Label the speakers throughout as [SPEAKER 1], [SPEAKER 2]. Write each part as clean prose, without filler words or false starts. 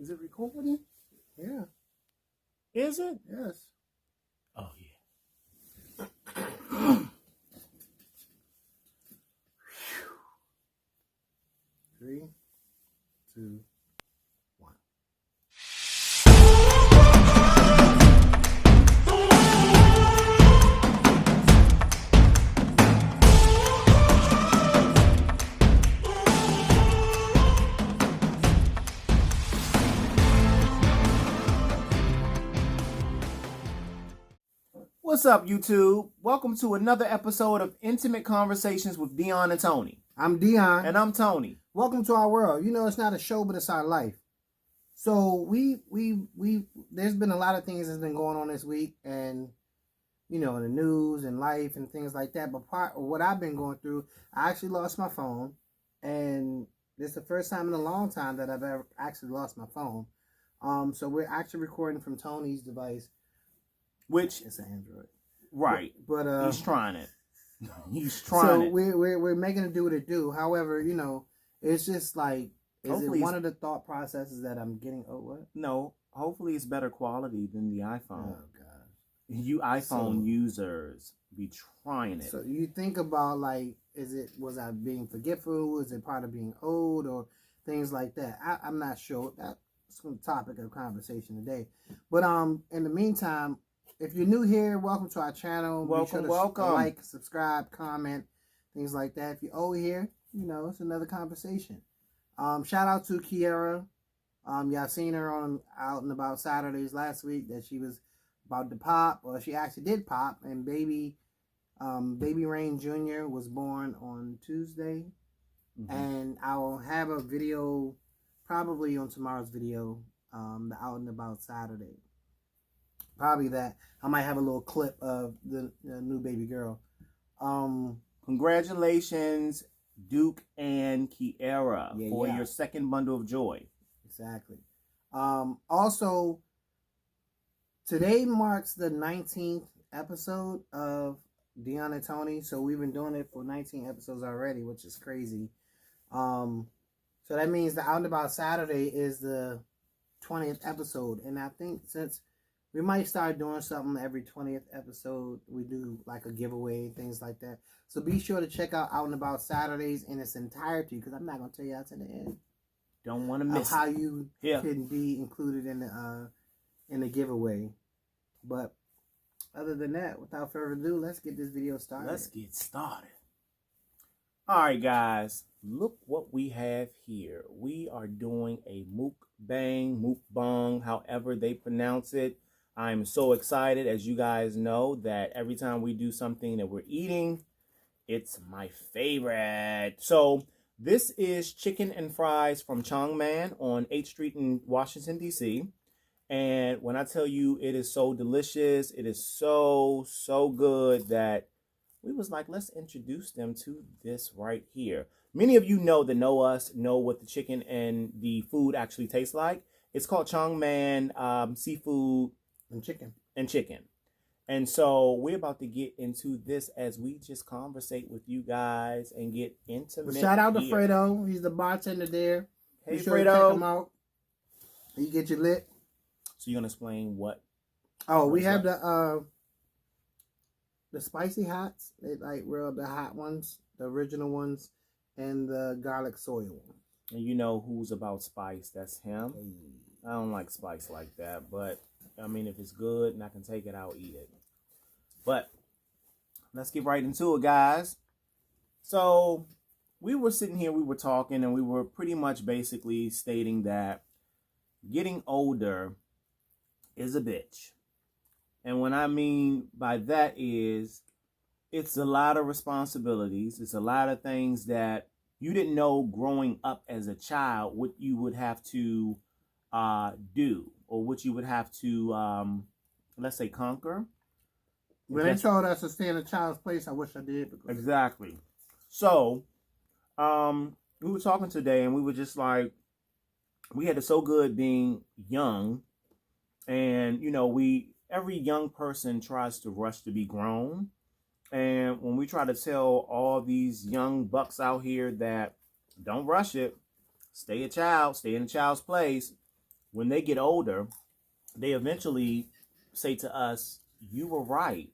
[SPEAKER 1] Is it recording?
[SPEAKER 2] Yeah.
[SPEAKER 1] Is it?
[SPEAKER 2] Yes.
[SPEAKER 1] Oh, yeah.
[SPEAKER 2] 3, 2, 1.
[SPEAKER 1] What's up, YouTube? Welcome to another episode of Intimate Conversations with Dion and Tony.
[SPEAKER 2] I'm Dion.
[SPEAKER 1] And I'm Tony.
[SPEAKER 2] Welcome to our world. You know, it's not a show, but it's our life. So there's been a lot of things that's been going on this week, and you know, in the news and life and things like that. But part of what I've been going through, I actually lost my phone, and this is the first time in a long time that I've ever actually lost my phone. So we're actually recording from Tony's device,
[SPEAKER 1] Which
[SPEAKER 2] it's an Android,
[SPEAKER 1] right?
[SPEAKER 2] But
[SPEAKER 1] he's trying it. He's trying
[SPEAKER 2] so
[SPEAKER 1] it.
[SPEAKER 2] we're making it do what it do. However, you know, it's just like, is
[SPEAKER 1] Hopefully
[SPEAKER 2] it one of the thought processes that I'm getting? Oh, what?
[SPEAKER 1] No, hopefully it's better quality than the iPhone.
[SPEAKER 2] Oh God,
[SPEAKER 1] You iPhone users be trying it.
[SPEAKER 2] So you think about, like, was I being forgetful? Is it part of being old or things like that? I'm not sure. That's the topic of conversation today. But in the meantime, if you're new here, welcome to our channel.
[SPEAKER 1] Welcome,
[SPEAKER 2] Be sure to
[SPEAKER 1] welcome.
[SPEAKER 2] like, subscribe, comment, things like that. If you're old here, you know, it's another conversation. Shout out to Kiera. Y'all seen her out and about Saturdays last week that she was about to pop, or she actually did pop, and baby Rain Jr. was born on Tuesday. Mm-hmm. And I will have a video probably on tomorrow's video, the out and about Saturday. Probably that. I might have a little clip of the new baby girl.
[SPEAKER 1] Congratulations, Duke and Kiera, for your second bundle of joy.
[SPEAKER 2] Exactly. Also, today marks the 19th episode of Dion and Tony. So we've been doing it for 19 episodes already, which is crazy. So that means the Out and About Saturday is the 20th episode. And I think since we might start doing something every 20th episode, we do like a giveaway, things like that. So be sure to check out Out and About Saturdays in its entirety, because I'm not going to tell you out to the end.
[SPEAKER 1] Don't want to miss
[SPEAKER 2] how you can be included in the giveaway. But other than that, without further ado, let's get this video started.
[SPEAKER 1] Let's get started. All right, guys, look what we have here. We are doing a mukbang, however they pronounce it. I'm so excited, as you guys know, that every time we do something that we're eating, it's my favorite. So this is chicken and fries from Chong Man on 8th Street in Washington, D.C. And when I tell you it is so delicious, it is so, so good that we was like, let's introduce them to this right here. Many of you know us, know what the chicken and the food actually tastes like. It's called Chong Man Seafood
[SPEAKER 2] and Chicken.
[SPEAKER 1] And so we're about to get into this as we just conversate with you guys and get intimate.
[SPEAKER 2] Well, shout out to Fredo. He's the bartender there.
[SPEAKER 1] Hey,
[SPEAKER 2] be sure
[SPEAKER 1] Fredo.
[SPEAKER 2] To check him out. You get your lit.
[SPEAKER 1] So you're gonna explain what?
[SPEAKER 2] Oh, we have the spicy hots. They like the hot ones, the original ones, and the garlic soy one.
[SPEAKER 1] And you know who's about spice? That's him. Hey. I don't like spice like that, but I mean, if it's good and I can take it, I'll eat it. But let's get right into it, guys. So we were sitting here, we were talking, and we were pretty much basically stating that getting older is a bitch. And what I mean by that is it's a lot of responsibilities. It's a lot of things that you didn't know growing up as a child what you would have to do, or what you would have to, let's say, conquer.
[SPEAKER 2] When they told us to stay in a child's place, I wish I did.
[SPEAKER 1] Exactly. So, we were talking today, and we were just like, we had it so good being young, and you know, every young person tries to rush to be grown, and when we try to tell all these young bucks out here that don't rush it, stay a child, stay in a child's place, when they get older, they eventually say to us, "You were right.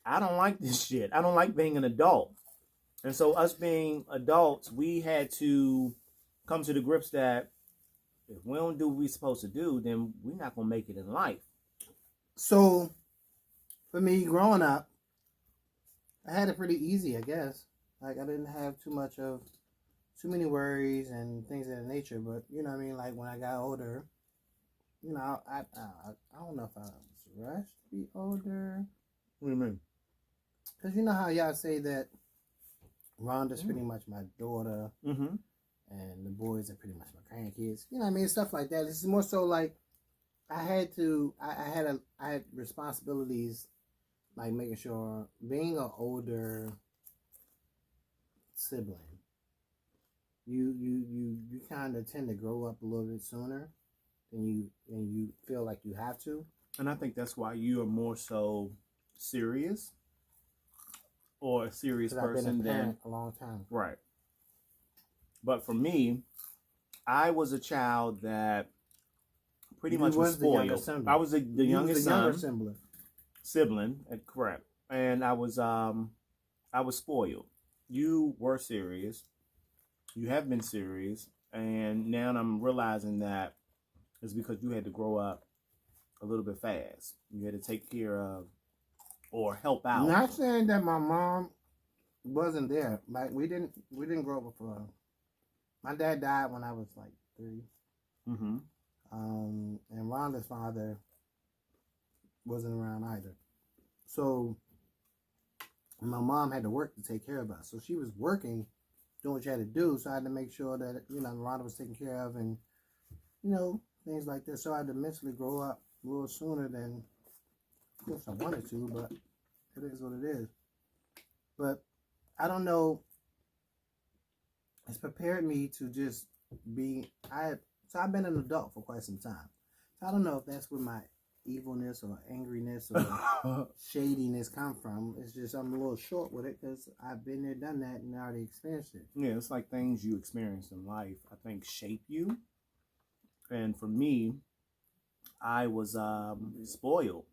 [SPEAKER 1] I don't like this shit. I don't like being an adult." And so, us being adults, we had to come to the grips that if we don't do what we're supposed to do, then we're not gonna make it in life.
[SPEAKER 2] So, for me, growing up, I had it pretty easy, I guess. Like, I didn't have too many worries and things of that nature. But, you know what I mean? Like, when I got older, you know, I don't know if I was rushed to be older.
[SPEAKER 1] What do you mean?
[SPEAKER 2] Because you know how y'all say that Rhonda's pretty much my daughter,
[SPEAKER 1] Mm-hmm.
[SPEAKER 2] and the boys are pretty much my grandkids. You know what I mean? Stuff like that. It's more so like I had responsibilities, like making sure being an older sibling, you kind of tend to grow up a little bit sooner than you feel like you have to.
[SPEAKER 1] And I think that's why you are more so serious, or a serious
[SPEAKER 2] 'Cause I've been
[SPEAKER 1] person
[SPEAKER 2] a
[SPEAKER 1] than
[SPEAKER 2] parent a long time.
[SPEAKER 1] right. But for me, I was a child that pretty much was
[SPEAKER 2] the younger
[SPEAKER 1] spoiled.
[SPEAKER 2] sibling.
[SPEAKER 1] I was the youngest
[SPEAKER 2] younger
[SPEAKER 1] son,
[SPEAKER 2] sibling.
[SPEAKER 1] sibling, correct. And I was spoiled. You were serious. You have been serious, and now I'm realizing that it's because you had to grow up a little bit fast. You had to take care of or help out.
[SPEAKER 2] Not saying that my mom wasn't there. Like we didn't grow up with her. My dad died when I was like 3.
[SPEAKER 1] Mm-hmm.
[SPEAKER 2] And Rhonda's father wasn't around either. So my mom had to work to take care of us. So she was working, doing what she had to do. So I had to make sure that, you know, Rhonda was taken care of and, you know, things like this. So I had to mentally grow up a little sooner than, of course, I wanted to, but it is what it is. But I don't know. It's prepared me to just be. So I've been an adult for quite some time. So I don't know if that's where my evilness or angriness or shadiness come from. It's just I'm a little short with it because I've been there, done that, and already experienced it.
[SPEAKER 1] Yeah, it's like things you experience in life, I think, shape you. And for me, I was spoiled,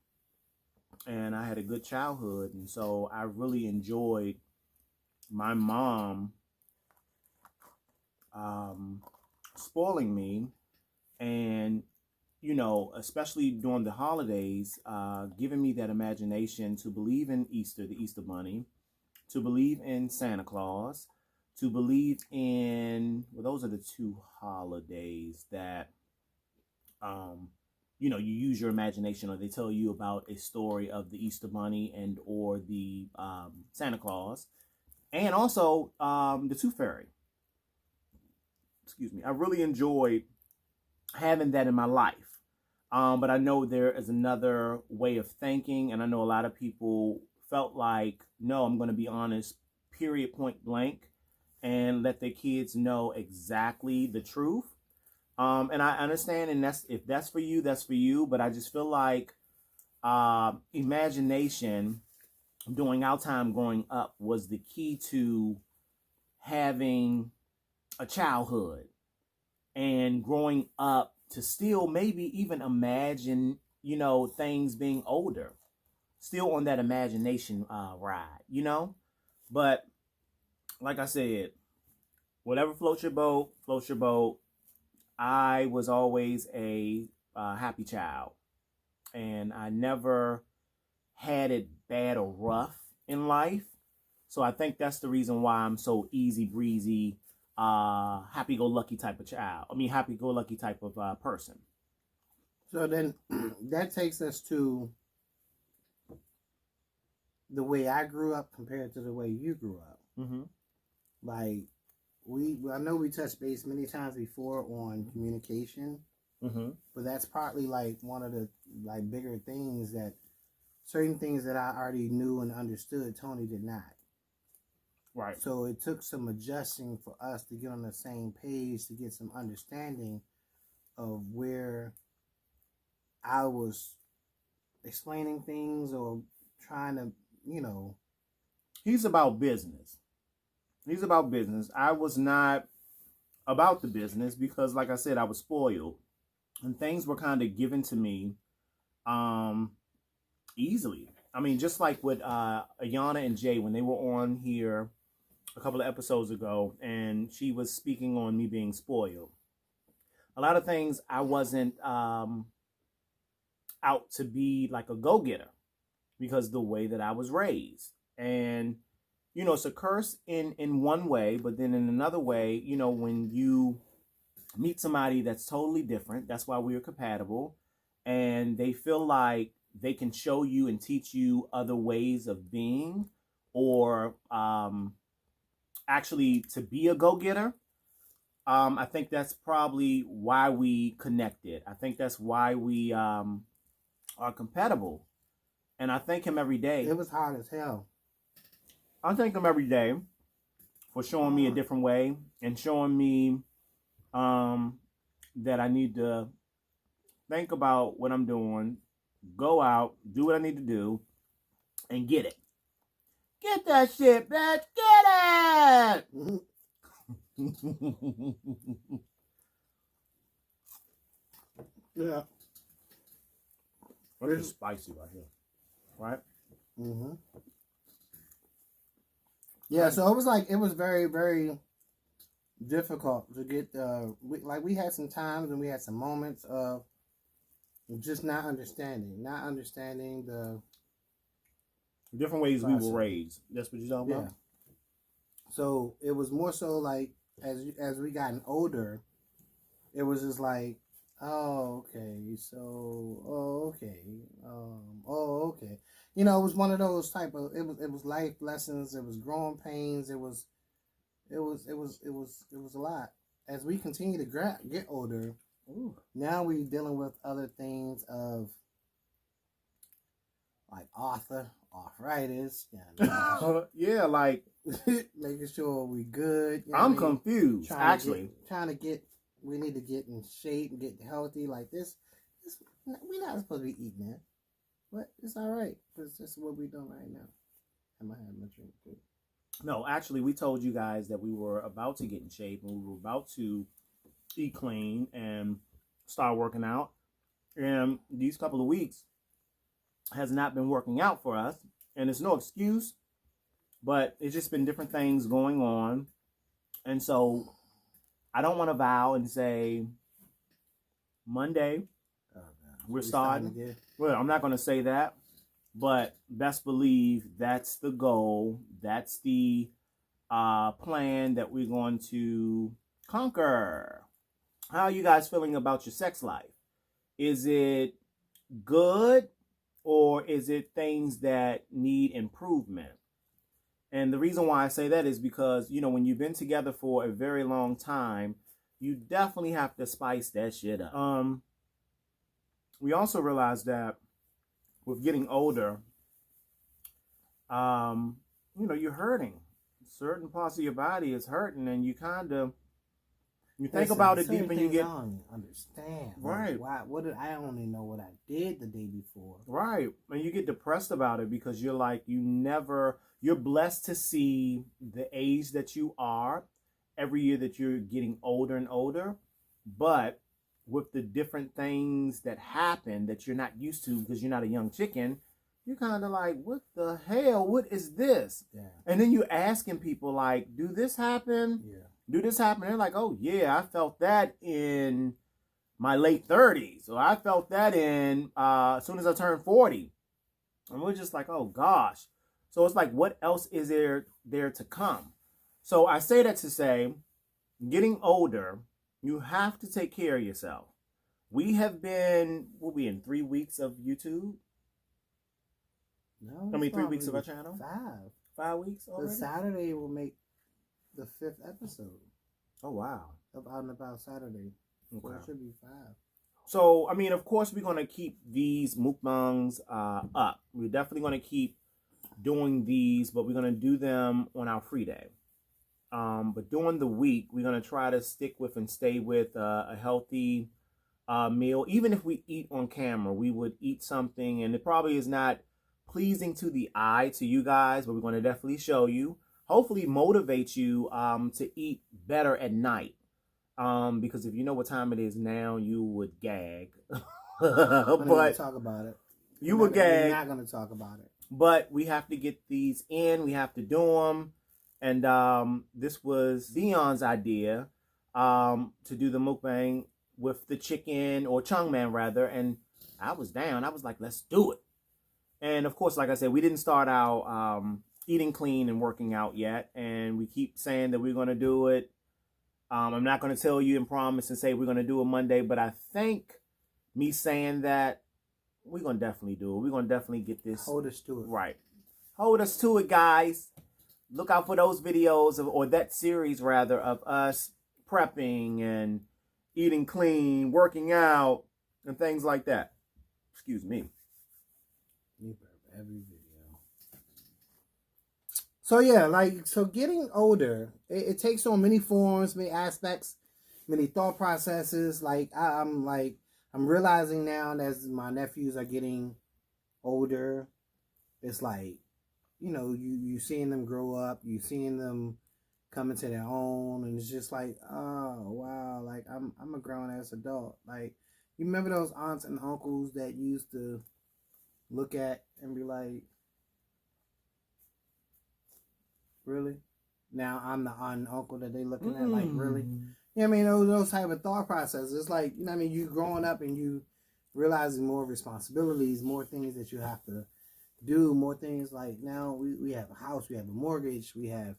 [SPEAKER 1] and I had a good childhood, and so I really enjoyed my mom spoiling me, and you know, especially during the holidays, giving me that imagination to believe in Easter, the Easter Bunny, to believe in Santa Claus, to believe in, well, those are the 2 holidays that, you know, you use your imagination, or they tell you about a story of the Easter Bunny and or the Santa Claus, and also the Tooth Fairy. Excuse me. I really enjoyed having that in my life. But I know there is another way of thinking, and I know a lot of people felt like, no, I'm going to be honest, period, point blank, and let their kids know exactly the truth. And I understand, and if that's for you, that's for you. But I just feel like imagination during our time growing up was the key to having a childhood and growing up to still maybe even imagine, you know, things being older, still on that imagination ride, you know. But like I said, whatever floats your boat, floats your boat. I was always a happy child, and I never had it bad or rough in life. So I think that's the reason why I'm so easy breezy, happy-go-lucky type of child. I mean, happy-go-lucky type of person.
[SPEAKER 2] So then that takes us to the way I grew up compared to the way you grew up.
[SPEAKER 1] Mm-hmm.
[SPEAKER 2] Like I know we touched base many times before on communication,
[SPEAKER 1] Mm-hmm.
[SPEAKER 2] but that's partly like one of the like bigger things that certain things that I already knew and understood, Tony did not.
[SPEAKER 1] Right.
[SPEAKER 2] So it took some adjusting for us to get on the same page, to get some understanding of where I was explaining things or trying to, you know.
[SPEAKER 1] He's about business. He's about business. I was not about the business because, like I said, I was spoiled. and things were kind of given to me easily. I mean, just like with Ayana and Jay when they were on here a couple of episodes ago, and she was speaking on me being spoiled. A lot of things I wasn't out to be like a go-getter because the way that I was raised. And, you know, it's a curse in one way, but then in another way, you know, when you meet somebody that's totally different, that's why we're compatible, and they feel like they can show you and teach you other ways of being, or actually to be a go-getter. I think that's probably why we connected. I think that's why we are compatible. And I thank him every day.
[SPEAKER 2] It was hard as hell.
[SPEAKER 1] I thank him every day for showing me a different way and showing me that I need to think about what I'm doing, go out, do what I need to do, and get it. Get that shit, bitch. Get it!
[SPEAKER 2] Yeah.
[SPEAKER 1] This is spicy right here. Right?
[SPEAKER 2] Mm-hmm. Yeah, so it was very, very difficult to get, we had some times and we had some moments of just not understanding the
[SPEAKER 1] different ways
[SPEAKER 2] process.
[SPEAKER 1] we were raised. That's what you're talking about?
[SPEAKER 2] So it was more so like, as we gotten older, it was just like, oh, okay, so, oh, okay, you know, it was one of those type of, it was life lessons, it was growing pains, it was a lot. As we continue to get older, now we're dealing with other things of like arthritis,
[SPEAKER 1] yeah, like
[SPEAKER 2] making sure we good. You know
[SPEAKER 1] I'm confused.
[SPEAKER 2] We need to get in shape and get healthy. Like this we're not supposed to be eating that, but it's all right because this is what we're doing right now. I might have my drink too.
[SPEAKER 1] No, actually, we told you guys that we were about to get in shape and we were about to eat clean and start working out. And these couple of weeks has not been working out for us. And it's no excuse, but it's just been different things going on. And so I don't want to vow and say Monday we're starting. Well, I'm not going to say that. But best believe that's the goal. That's the plan that we're going to conquer. How are you guys feeling about your sex life? Is it good or is it things that need improvement? And the reason why I say that is because, you know, when you've been together for a very long time, you definitely have to spice that shit up. We also realize that with getting older, you know, you're hurting. Certain parts of your body is hurting, and you kind of think about it deep, and you get.
[SPEAKER 2] I don't understand.
[SPEAKER 1] Right.
[SPEAKER 2] Like, I only know what I did the day before.
[SPEAKER 1] Right, and you get depressed about it because you're like you're blessed to see the age that you are every year that you're getting older and older, but with the different things that happen that you're not used to because you're not a young chicken, you're kind of like, what the hell? What is this?
[SPEAKER 2] Yeah.
[SPEAKER 1] And then you're asking people like, do this happen?
[SPEAKER 2] Yeah.
[SPEAKER 1] Do this happen? They're like, oh yeah, I felt that in my late 30s. So I felt that in as soon as I turned 40. And we're just like, oh gosh. So it's like, what else is there to come? So I say that to say, getting older, you have to take care of yourself. We'll be in 3 weeks of YouTube.
[SPEAKER 2] No,
[SPEAKER 1] 3 weeks of our channel? 5 weeks already?
[SPEAKER 2] The Saturday will make the 5th episode.
[SPEAKER 1] Oh, wow.
[SPEAKER 2] Of Out and About Saturday. Okay. So it should be 5.
[SPEAKER 1] So, I mean, of course, we're going to keep these mukbangs up. We're definitely going to keep doing these, but we're going to do them on our free day. But during the week, we're going to try to stick with and stay with a healthy meal. Even if we eat on camera, we would eat something, and it probably is not pleasing to the eye, to you guys, but we're going to definitely show you. Hopefully motivate you to eat better at night. Because if you know what time it is now, you would gag.
[SPEAKER 2] I'm not gonna
[SPEAKER 1] But
[SPEAKER 2] talk about it.
[SPEAKER 1] you would gag.
[SPEAKER 2] We're not gonna talk about it.
[SPEAKER 1] But we have to get these in. We have to do them. And this was Dion's idea to do the mukbang with the chicken, or chungman rather. And I was down. I was like, let's do it. And of course, like I said, we didn't start out eating clean and working out yet. And we keep saying that we're going to do it. I'm not going to tell you and promise and say we're going to do it Monday. But I think me saying that, we're going to definitely do it. We're going to definitely get this.
[SPEAKER 2] Hold us to it.
[SPEAKER 1] Right. Hold us to it, guys. Look out for those videos, or that series, rather, of us prepping and eating clean, working out, and things like that. Excuse me.
[SPEAKER 2] You prep every video. So, yeah, getting older, it takes on many forms, many aspects, many thought processes. I'm realizing now as my nephews are getting older, it's like, you seeing them grow up, you seeing them come into their own, and it's just like, oh wow, like I'm a grown ass adult. Like, you remember those aunts and uncles that you used to look at and be like, really? Now I'm the aunt and uncle that they looking at, like, really? You know what I mean? Those type of thought processes. It's like, you know what I mean, you growing up and you realizing more responsibilities, more things that you have to do, more things. Like, now we have a house, we have a mortgage, we have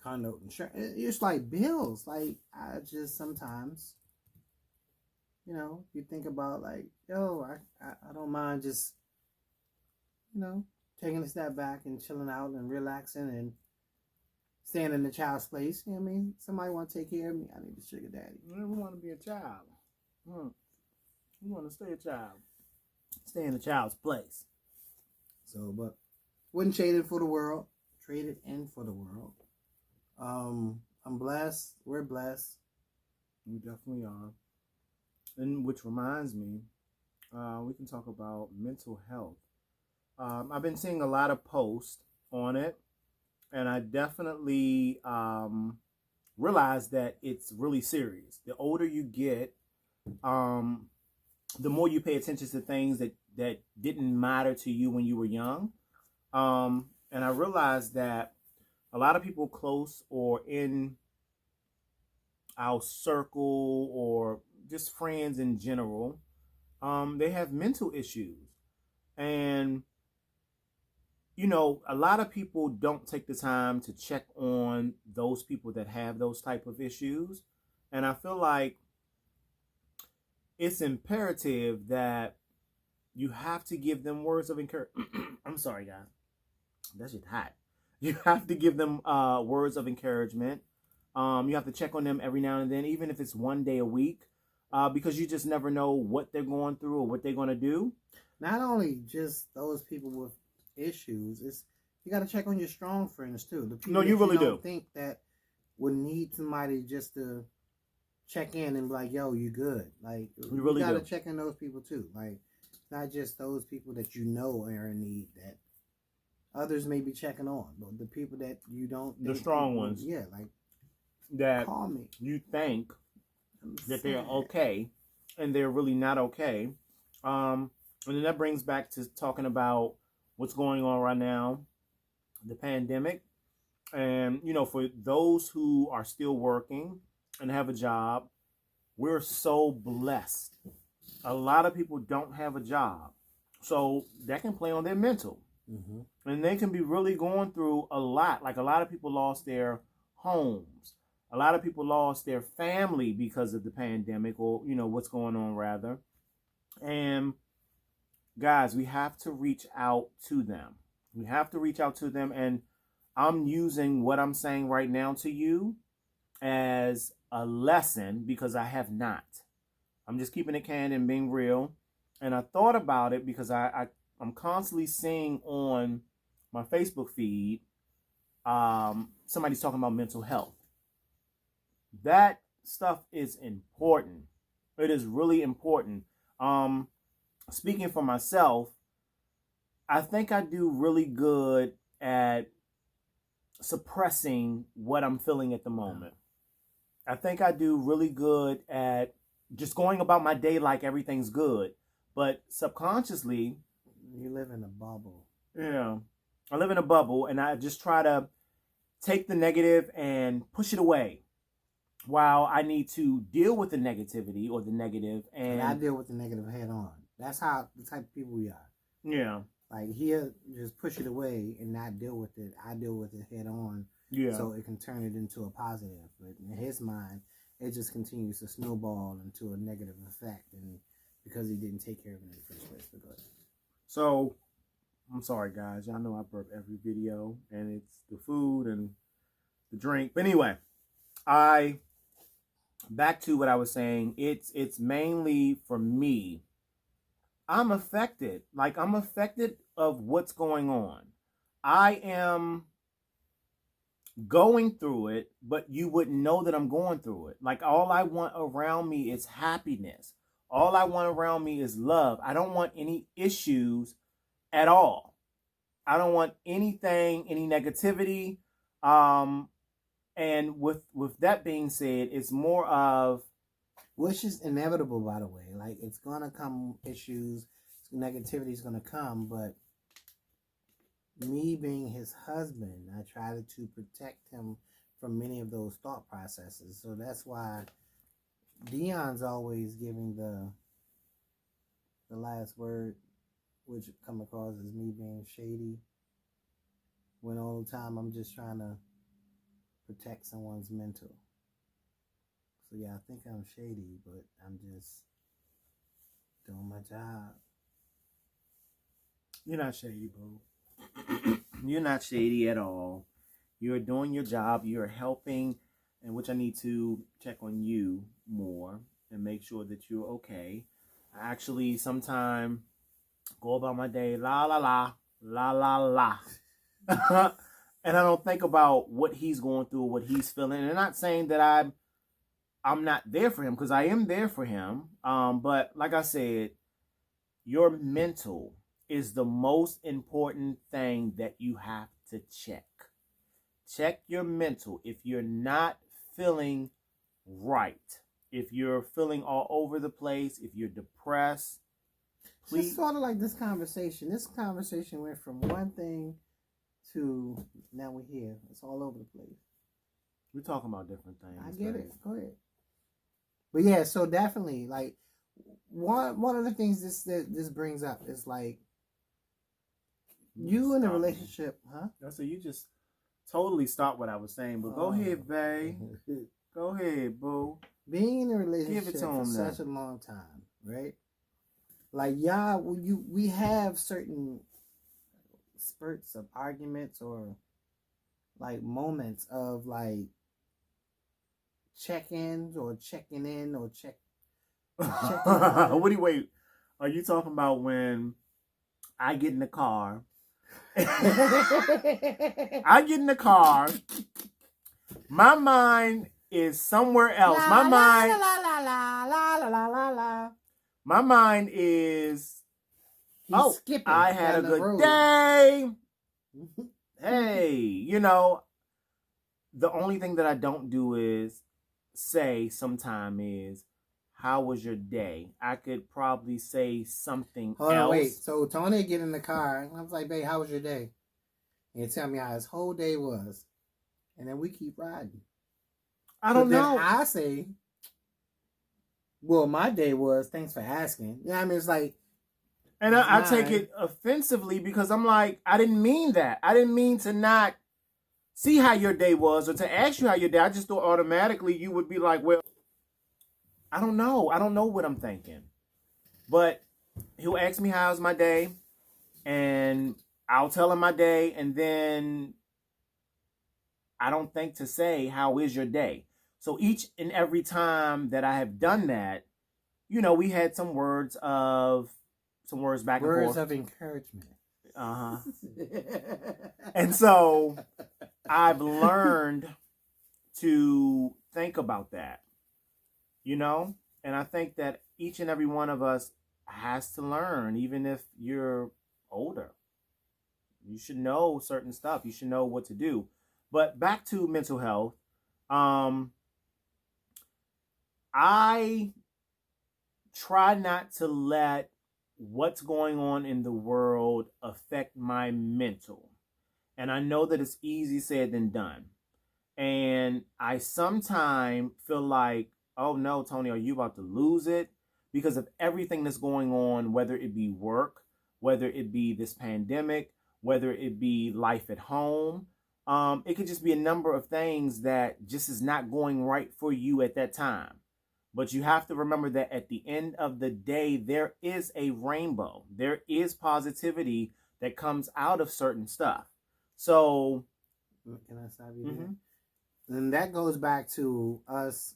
[SPEAKER 2] condo insurance. It's like bills. Like, I just sometimes, you think about like, yo, I don't mind just, taking a step back and chilling out and relaxing and staying in the child's place. You know what I mean? Somebody want to take care of me, I need a sugar daddy.
[SPEAKER 1] We want to be a child. We want to stay a child. Stay in the child's place.
[SPEAKER 2] So, but wouldn't trade it for the world. Trade it in for the world. I'm blessed. We're blessed.
[SPEAKER 1] We definitely are. And which reminds me, we can talk about mental health. I've been seeing a lot of posts on it, and I definitely realize that it's really serious. The older you get, the more you pay attention to things that didn't matter to you when you were young. And I realized that a lot of people close or in our circle, or just friends in general, they have mental issues. And, a lot of people don't take the time to check on those people that have those type of issues. And I feel like it's imperative that you have to give them words of encouragement. I'm sorry, guys. That's just hot. You have to give them words of encouragement. You have to check on them every now and then, even if it's one day a week, because you just never know what they're going through or what they're going to do.
[SPEAKER 2] Not only just those people with issues, it's you got to check on your strong friends too. The people
[SPEAKER 1] you really
[SPEAKER 2] don't think that would need somebody just to check in and be like, "Yo, you good?" Like,
[SPEAKER 1] you really
[SPEAKER 2] got to check in those people too. Like, not just those people that are in need, that others may be checking on, but the people that you don't,
[SPEAKER 1] the strong ones,
[SPEAKER 2] like
[SPEAKER 1] that
[SPEAKER 2] call me.
[SPEAKER 1] You think that they're okay, and they're really not okay. And then that brings back to talking about what's going on right now, the pandemic. And, for those who are still working and have a job, we're so blessed. A lot of people don't have a job, so that can play on their mental. Mm-hmm. And they can be really going through a lot. Like, a lot of people lost their homes. A lot of people lost their family because of the pandemic, or, what's going on rather. And guys, we have to reach out to them. We have to reach out to them. And I'm using what I'm saying right now to you as a lesson, because I have not. I'm just keeping it candid and being real. And I thought about it because I'm constantly seeing on my Facebook feed, somebody's talking about mental health. That stuff is important. It is really important. Speaking for myself, I think I do really good at suppressing what I'm feeling at the moment. I think I do really good at just going about my day like everything's good. But subconsciously,
[SPEAKER 2] You live in a bubble.
[SPEAKER 1] yeah, I live in a bubble and I just try to take the negative and push it away while I need to deal with the negativity or the negative.
[SPEAKER 2] And I
[SPEAKER 1] And
[SPEAKER 2] deal with the negative head on. That's how the type of people we are.
[SPEAKER 1] yeah,
[SPEAKER 2] Like he'll just push it away and not deal with it. I deal with it head on,
[SPEAKER 1] yeah.
[SPEAKER 2] so it can turn it into a positive. But in his mind, it just continues to snowball into a negative effect, and because he didn't take care of it in the first place. But go ahead.
[SPEAKER 1] So I'm sorry, guys. Y'all know I burp every video, and it's the food and the drink. But anyway, I back to what I was saying. It's mainly for me. I'm affected. Like I'm affected of what's going on. I am going through it, but you wouldn't know that I'm going through it. Like all I want around me is happiness. All I want around me is love. I don't want any issues at all. I don't want anything, any negativity. And with that being said, it's more of
[SPEAKER 2] Which is inevitable, by the way. Like it's gonna come issues, negativity is gonna come, but me being his husband, I try to protect him from many of those thought processes. So that's why Dion's always giving the last word, which come across as me being shady. When all the time I'm just trying to protect someone's mental. So yeah, I think I'm shady, but I'm just doing my job.
[SPEAKER 1] you're not shady, boo. You're not shady at all. You're doing your job. You're helping, and which I need to check on you more and make sure that you're okay. I actually sometime go about my day la la la la la la, and I don't think about what he's going through, what he's feeling. And I'm not saying that I'm not there for him because I am there for him. But like I said, your mental is the most important thing that you have to check. Check your mental. If you're not feeling right, if you're feeling all over the place, if you're depressed, please.
[SPEAKER 2] It's sort of like this conversation. This conversation went from one thing to now we're here. It's all over the place.
[SPEAKER 1] We're talking about different things.
[SPEAKER 2] I get it. Go ahead. But yeah, so definitely, like one of the things this brings up is like you in a relationship, huh?
[SPEAKER 1] So you just totally stopped what I was saying, but go ahead, babe. Go ahead, boo.
[SPEAKER 2] Being in a relationship
[SPEAKER 1] Give it to
[SPEAKER 2] for
[SPEAKER 1] him
[SPEAKER 2] such
[SPEAKER 1] now.
[SPEAKER 2] a long time, right? Like y'all, we have certain spurts of arguments or like moments of like check-ins or checking in or checking
[SPEAKER 1] What do you wait? Are you talking about when I get in the car? I get in the car. My mind is somewhere else. My mind. My mind is.
[SPEAKER 2] He's skipping.
[SPEAKER 1] I had a good day. Hey, you know, the only thing that I don't do is say sometime is, how was your day? I could probably say something
[SPEAKER 2] Hold
[SPEAKER 1] else.
[SPEAKER 2] on, wait. So Tony get in the car and I was like, babe, how was your day? And tell me how his whole day was. And then we keep riding.
[SPEAKER 1] I don't know.
[SPEAKER 2] I say, well, my day was, thanks for asking. You know what I mean? It's like.
[SPEAKER 1] And I take it offensively because I'm like, I didn't mean that. I didn't mean to not see how your day was or to ask you how your day. I just thought automatically you would be like, well, I don't know. I don't know what I'm thinking. But he'll ask me how's my day and I'll tell him my day. And then I don't think to say, how is your day? So each and every time that I have done that, you know, we had some words back and forth.
[SPEAKER 2] Words of encouragement.
[SPEAKER 1] And so I've learned to think about that, you know? And I think that each and every one of us has to learn, even if you're older. You should know certain stuff. You should know what to do. But back to mental health. I try not to let what's going on in the world affect my mental. And I know that it's easy said than done. And I sometimes feel like, oh no, Tony, are you about to lose it? Because of everything that's going on, whether it be work, whether it be this pandemic, whether it be life at home. It could just be a number of things that just is not going right for you at that time. But you have to remember that at the end of the day, there is a rainbow. There is positivity that comes out of certain stuff. So,
[SPEAKER 2] can I stop you there? And that goes back to us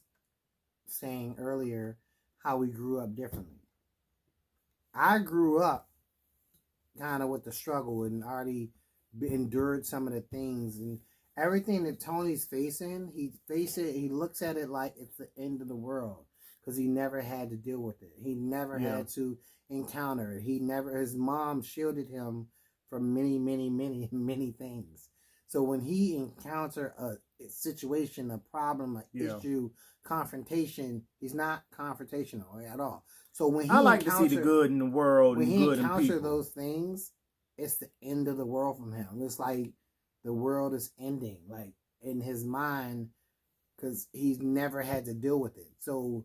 [SPEAKER 2] saying earlier how we grew up differently. I grew up kind of with the struggle and already endured some of the things, and everything that Tony's facing, he looks at it like it's the end of the world because he never had to deal with it. He never had to encounter it. His mom shielded him from many, many, many, many things. So when he encountered a situation, a problem, an issue, confrontation, he's not confrontational at all. So when
[SPEAKER 1] I like to see the good in the world and good in people. When he encounters
[SPEAKER 2] those things, it's the end of the world from him. It's like the world is ending, like in his mind, because he's never had to deal with it. So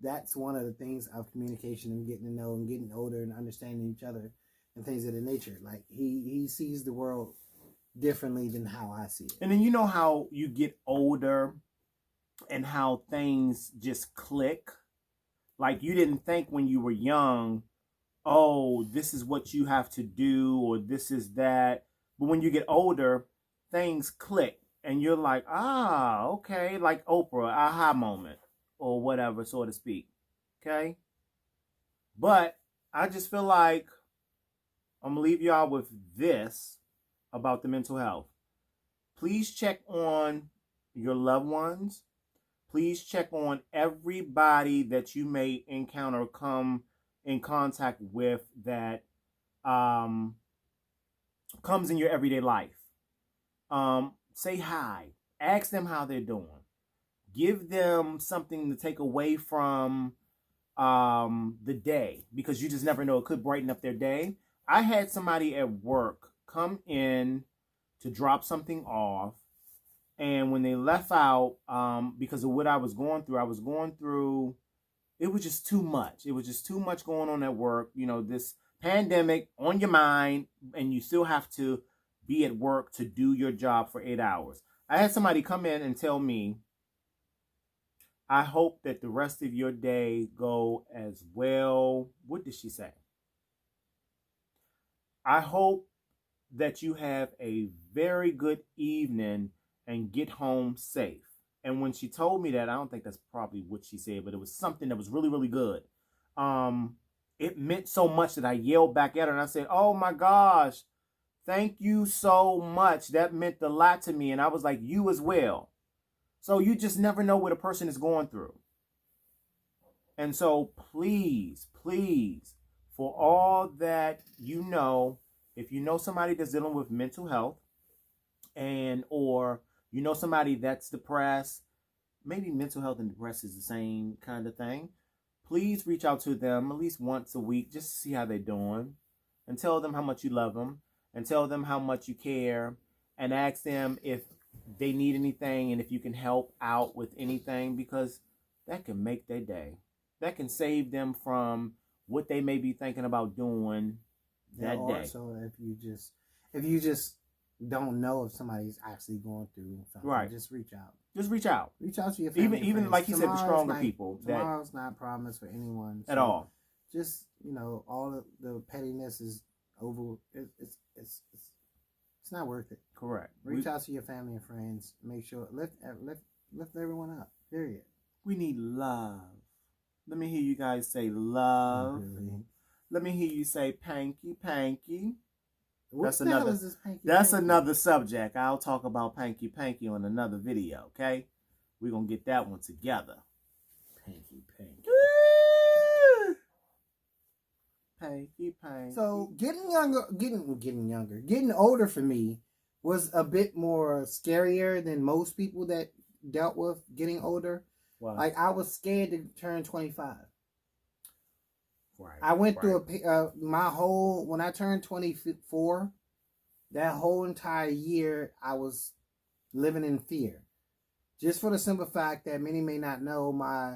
[SPEAKER 2] that's one of the things of communication and getting to know and getting older and understanding each other and things of that nature. Like he sees the world differently than how I see it.
[SPEAKER 1] And then you know how you get older and how things just click. Like you didn't think when you were young, oh, this is what you have to do or this is that. But when you get older, things click and you're like, ah, okay, like Oprah, aha moment or whatever, so to speak. Okay. But I just feel like I'm going to leave y'all with this about the mental health. Please check on your loved ones. Please check on everybody that you may encounter or come in contact with that comes in your everyday life. Say hi. Ask them how they're doing. Give them something to take away from the day because you just never know. It could brighten up their day. I had somebody at work come in to drop something off. And when they left out, because of what I was going through, it was just too much. It was just too much going on at work. You know, this pandemic on your mind, and you still have to be at work to do your job for 8 hours. I had somebody come in and tell me, I hope that the rest of your day go as well. What did she say? I hope that you have a very good evening and get home safe. And when she told me that, I don't think that's probably what she said, but it was something that was really, really good. It meant so much that I yelled back at her and I said, oh my gosh, thank you so much. That meant a lot to me. And I was like, you as well. So you just never know what a person is going through. And so please, please, for all that you know, if you know somebody that's dealing with mental health or you know somebody that's depressed, maybe mental health and depressed is the same kind of thing, please reach out to them at least once a week just to see how they're doing and tell them how much you love them and tell them how much you care and ask them if they need anything and if you can help out with anything because that can make their day. That can save them from what they may be thinking about doing that day.
[SPEAKER 2] Also, if you just don't know if somebody's actually going through something,
[SPEAKER 1] right,
[SPEAKER 2] just reach out.
[SPEAKER 1] Just reach out.
[SPEAKER 2] Reach out to your family.
[SPEAKER 1] Even like you said, the stronger people.
[SPEAKER 2] Tomorrow's not promised for anyone
[SPEAKER 1] at all.
[SPEAKER 2] Just all the pettiness is over. It's not worth it.
[SPEAKER 1] Correct.
[SPEAKER 2] Reach out to your family and friends. Make sure lift everyone up. Period.
[SPEAKER 1] We need love. Let me hear you guys say love.
[SPEAKER 2] Really?
[SPEAKER 1] Let me hear you say panky panky.
[SPEAKER 2] What the hell is this panky?
[SPEAKER 1] That's another subject. I'll talk about panky panky on another video. Okay, we're gonna get that one together.
[SPEAKER 2] Panky panky.
[SPEAKER 1] Panky panky.
[SPEAKER 2] So getting older for me was a bit more scarier than most people that dealt with getting older
[SPEAKER 1] Why?
[SPEAKER 2] Like, I was scared to turn 25.
[SPEAKER 1] Right.
[SPEAKER 2] I went through when I turned 24, that whole entire year, I was living in fear. Just for the simple fact that many may not know, my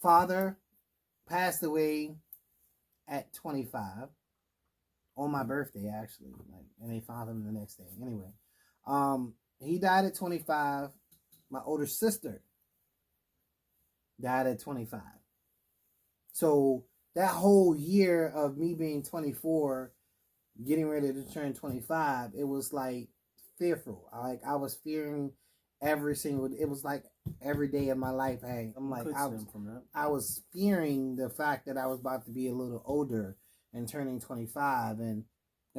[SPEAKER 2] father passed away at 25 on my birthday, actually. And they found him the next day. Anyway, he died at 25. My older sister died at 25. So that whole year of me being 24, getting ready to turn 25, it was like fearful. I was fearing it was like every day of my life. Hey, I was fearing the fact that I was about to be a little older and turning 25, and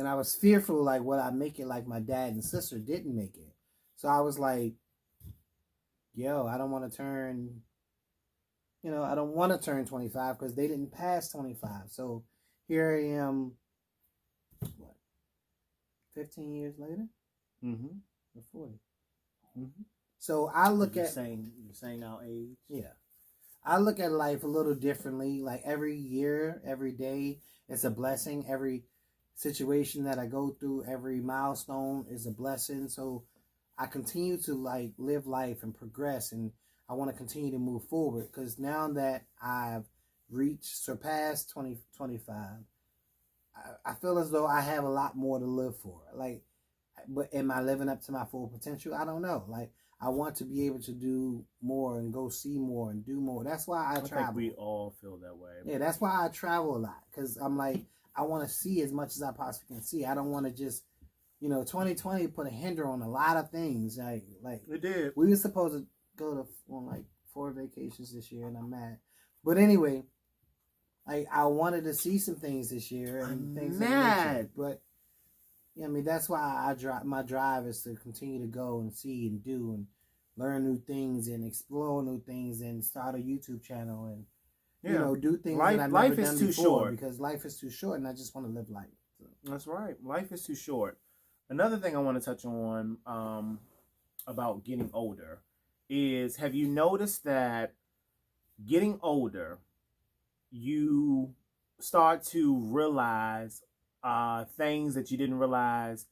[SPEAKER 2] I was fearful, like, will I make it like my dad and sister didn't make it? So I was like, yo, I don't want to turn 25 because they didn't pass 25. So here I am, 15 years later?
[SPEAKER 1] Mm-hmm.
[SPEAKER 2] Or 40.
[SPEAKER 1] Mm-hmm.
[SPEAKER 2] So I look
[SPEAKER 1] you're
[SPEAKER 2] at...
[SPEAKER 1] saying our age?
[SPEAKER 2] Yeah. I look at life a little differently. Like, every year, every day, it's a blessing. Every situation that I go through, every milestone is a blessing. So I continue to, like, live life and progress, and I want to continue to move forward, because now that I've surpassed 2025, I feel as though I have a lot more to live for. Like, but am I living up to my full potential? I don't know. Like, I want to be able to do more and go see more and do more. That's why I travel.
[SPEAKER 1] I think we all feel that way.
[SPEAKER 2] Yeah, that's why I travel a lot, because I'm like, I want to see as much as I possibly can see. I don't want to just, 2020 put a hinder on a lot of things. Like
[SPEAKER 1] it did.
[SPEAKER 2] We were supposed to go on like 4 vacations this year, and I'm mad. But anyway, like, I wanted to see some things this year and things mad. But yeah, I mean, that's why my drive is to continue to go and see and do and learn new things and explore new things and start a YouTube channel and do things that I've never done before, short. Because life is too short, and I just want to live life. So.
[SPEAKER 1] That's right. Life is too short. Another thing I want to touch on about getting older is, have you noticed that getting older, you start to realize things that you didn't realize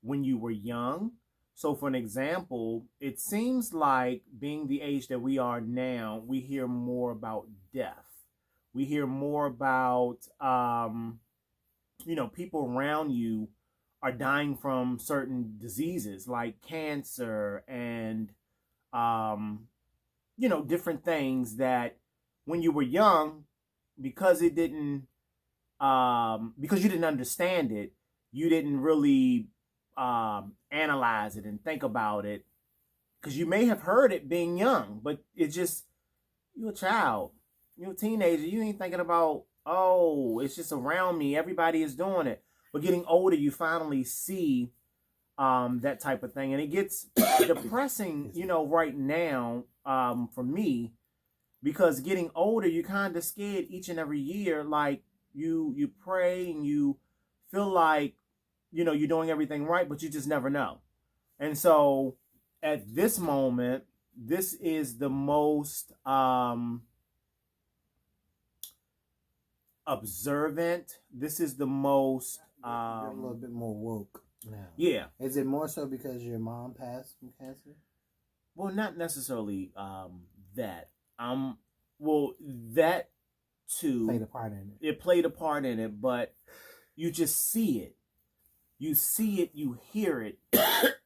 [SPEAKER 1] when you were young? So for an example, it seems like, being the age that we are now, we hear more about death. We hear more about, people around you are dying from certain diseases like cancer and, different things that when you were young, because you didn't understand it, you didn't really analyze it and think about it, because you may have heard it being young, but it's just, you're a child, you're a teenager, you ain't thinking about, oh, it's just around me, everybody is doing it. But getting older, you finally see that type of thing, and it gets depressing, right now, for me, because getting older, you're kind of scared each and every year. Like, you pray and you feel like, you're doing everything right, but you just never know. And so at this moment, this is the most observant. This is the most
[SPEAKER 2] you're a little bit more woke now.
[SPEAKER 1] Yeah.
[SPEAKER 2] Is it more so because your mom passed from cancer?
[SPEAKER 1] Well, not necessarily that. Well, that too
[SPEAKER 2] played a part in it.
[SPEAKER 1] It played a part in it, but you just see it. You see it, you hear it.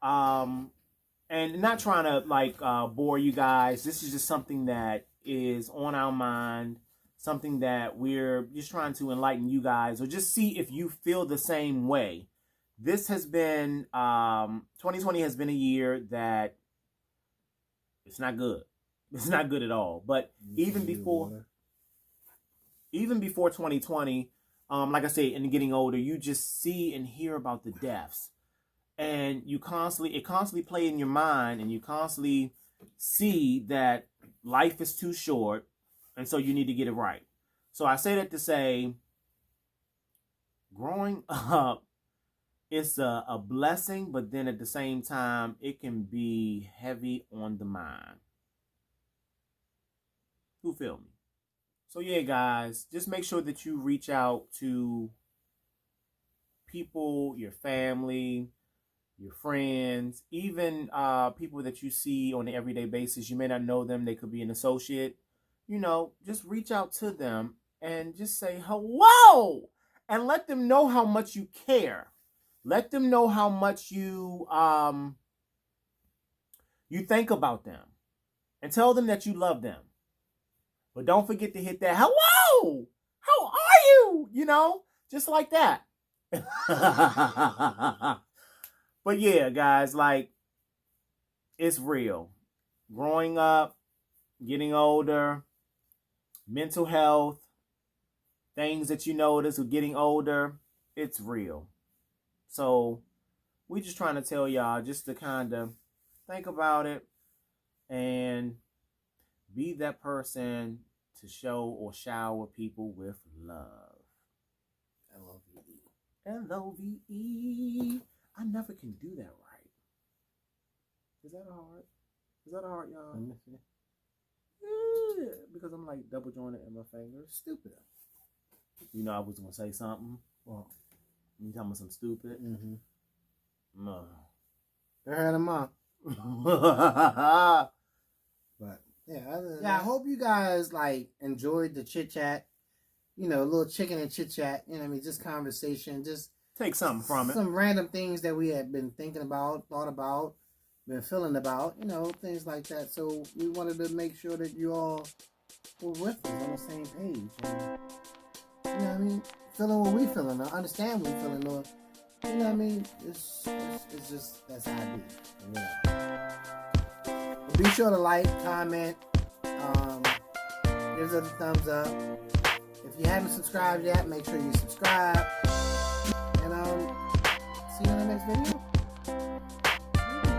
[SPEAKER 1] And not trying to bore you guys. This is just something that is on our mind, something that we're just trying to enlighten you guys, or just see if you feel the same way. This has been 2020 has been a year that it's not good. It's not good at all. But even before 2020, like I said, in getting older, you just see and hear about the deaths, and it constantly play in your mind, and you constantly see that life is too short, and so you need to get it right. So I say that to say, growing up, it's a blessing, but then at the same time, it can be heavy on the mind. Who feel me? So yeah, guys, just make sure that you reach out to people, your family, your friends, even people that you see on an everyday basis. You may not know them. They could be an associate. Just reach out to them and just say hello and let them know how much you care. Let them know how much you think about them, and tell them that you love them. But don't forget to hit that hello. How are you? Just like that. But yeah, guys, like, it's real. Growing up, getting older, mental health, things that you notice with getting older, it's real. So we just trying to tell y'all just to kind of think about it and be that person to show or shower people with love. L-O-V-E. L-O-V-E. I never can do that right. Is that hard? Y'all? Yeah, because I'm like double jointed in my fingers. Stupid. I was gonna say something. Well, you talking about some stupid? Mm-hmm. No.
[SPEAKER 2] I heard him up. But yeah, I hope you guys like enjoyed the chit chat. A little chicken and chit chat. Just conversation. Just
[SPEAKER 1] take something from it.
[SPEAKER 2] Some random things that we had been thinking about, thought about, been feeling about. Things like that. So we wanted to make sure that you all were with us on the same page. And, feeling what we feeling, or understand what we feeling, or it's just that's how it be. But be sure to like, comment, give us a thumbs up. If you haven't subscribed yet, make sure you subscribe. And see you in the next video.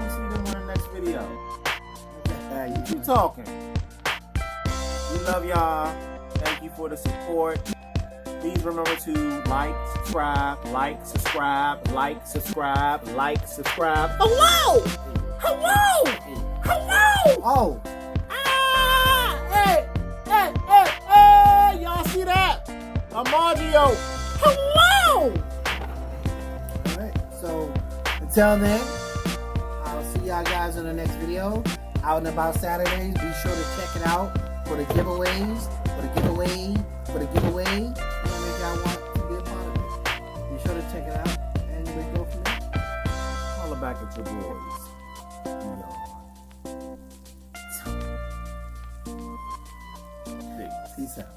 [SPEAKER 1] See you in the next video. You keep talking. We love y'all. Thank you for the support. Please remember to like, subscribe. Hello!
[SPEAKER 2] Oh!
[SPEAKER 1] Hey! Y'all see that? I'm audio. Hello!
[SPEAKER 2] Alright, so until then, I'll see y'all guys in the next video. Out and about Saturdays. Be sure to check it out for the giveaways. If y'all want to be a part of it, be sure to check it out. And we go from there.
[SPEAKER 1] Holla back at your boys.
[SPEAKER 2] Peace out.